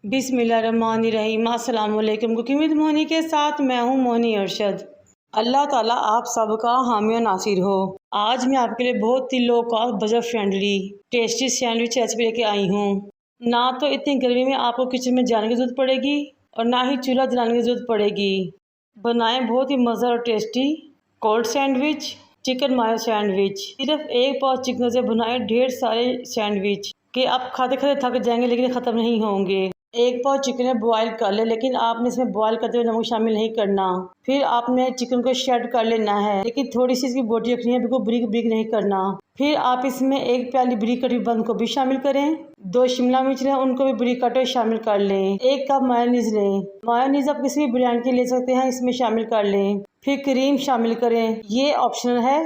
बिस्मिल्लाहिर्रहमानिर्रहीम। अस्सलाम वालेकुम। कुकिंग विद मोनी के साथ मैं हूँ मोनी अरशद। अल्लाह ताला आप सबका हामी और नासिर हो। आज मैं आपके लिए बहुत ही low cost budget friendly tasty sandwich recipe लेके आई हूँ। ना तो इतनी गर्मी में आपको किचन में जाने की ज़रूरत पड़ेगी और ना ही चूल्हा जलाने की ज़रूरत पड़ेगी। बनाएं बहुत ही मज़ेदार और टेस्टी कोल्ड सैंडविच, चिकन मायो सैंडविच। सिर्फ एक पाव चिकन से बनाए ढेर सारे सैंडविच कि आप खाते खाते थक जाएंगे लेकिन ख़त्म नहीं होंगे। एक पाव चिकन बॉईल कर ले, लेकिन आपने इसमें बॉईल करते हुए नमक शामिल नहीं करना। फिर आपने चिकन को शेड कर लेना है, लेकिन थोड़ी सी इसकी बोटी रखनी है, बिल्कुल ब्रिक ब्रिक नहीं करना। फिर आप इसमें एक प्याली ब्रिक कटी बंद गोभी शामिल करें। 2 शिमला मिर्च लें, उनको भी ब्रिक कटे शामिल कर लें। 1 कप मायोनीज लें। मायोनीज आप किसी भी ब्रांड की ले सकते हैं, इसमें शामिल कर लें। फिर क्रीम शामिल करें, ये ऑप्शनल है,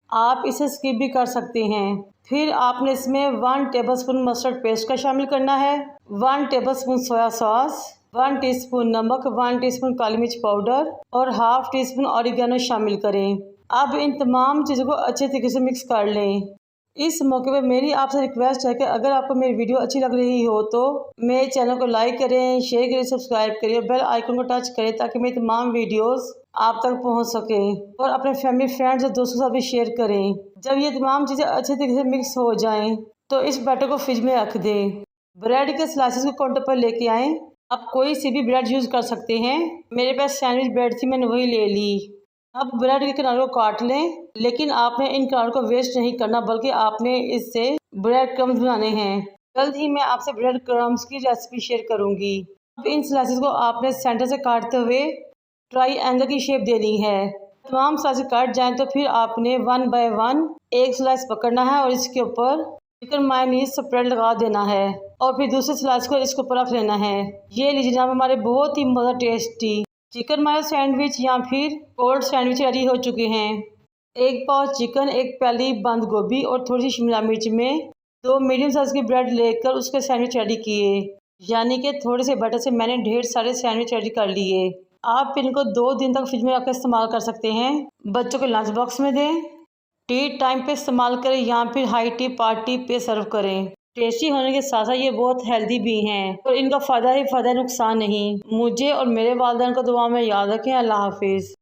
आप इसे स्किप भी कर सकते हैं। फिर आपने इसमें 1 टेबलस्पून मस्टर्ड पेस्ट का शामिल करना है, 1 टेबलस्पून सोया सॉस, 1 टीस्पून नमक, 1 टीस्पून काली मिर्च पाउडर और हाफ टी स्पून ऑरिगेनो शामिल करें। अब इन तमाम चीज़ों को अच्छे तरीके से मिक्स कर लें। इस मौके पर मेरी आपसे रिक्वेस्ट है कि अगर आपको मेरी वीडियो अच्छी लग रही हो तो मेरे चैनल को लाइक करें, शेयर करें, सब्सक्राइब करें और बेल आइकन को टच करें ताकि मेरी तमाम वीडियोस आप तक पहुंच सके। और अपने फैमिली फ्रेंड्स और दोस्तों के साथ भी शेयर करें। जब ये तमाम चीज़ें अच्छे तरीके से मिक्स हो जाएं तो इस बैटर को फ्रिज में रख दें। ब्रेड के स्लाइसेस को काउंटर पर लेके आएँ। आप कोई सी भी ब्रेड यूज़ कर सकते हैं, मेरे पास सैंडविच ब्रेड थी, मैंने वही ले ली। अब ब्रेड के किनारों को काट लें, लेकिन आपने इन किनारों को वेस्ट नहीं करना, बल्कि आपने इससे ब्रेड क्रम्स बनाने हैं। जल्द ही मैं आपसे ब्रेड क्रम्स की रेसिपी शेयर करूंगी। अब इन स्लाइसेस को आपने सेंटर से काटते हुए ट्रायंगल की शेप देनी है। तमाम स्लाइसेस काट जाएं तो फिर आपने 1 बाय 1 एक स्लाइस पकड़ना है और इसके ऊपर चिकन मायोनीज स्प्रेड लगा देना है और फिर दूसरे स्लाइस को इसके ऊपर रख लेना है। ये लीजिए जनाब, हमारे बहुत ही मज़ा टेस्टी चिकन मायो सैंडविच या फिर कोल्ड सैंडविच रेडी हो चुके हैं। 1 पाव चिकन, 1 प्याली बंद गोभी और थोड़ी सी शिमला मिर्च में 2 मीडियम साइज की ब्रेड लेकर उसके सैंडविच रेडी किए। यानी कि थोड़े से बटर से मैंने ढेर सारे सैंडविच रेडी कर लिए। आप इनको 2 दिन तक फ्रिज में रखकर इस्तेमाल कर सकते हैं। बच्चों के लंच बॉक्स में दें, टी टाइम पे इस्तेमाल करें या फिर हाई टी पार्टी पे सर्व करें। टेस्टी होने के साथ साथ ये बहुत हेल्दी भी हैं और इनका फ़ायदा ही फ़ायदा, नुकसान नहीं। मुझे और मेरे वालिदैन को दुआ में याद रखें। अल्लाह हाफिज़।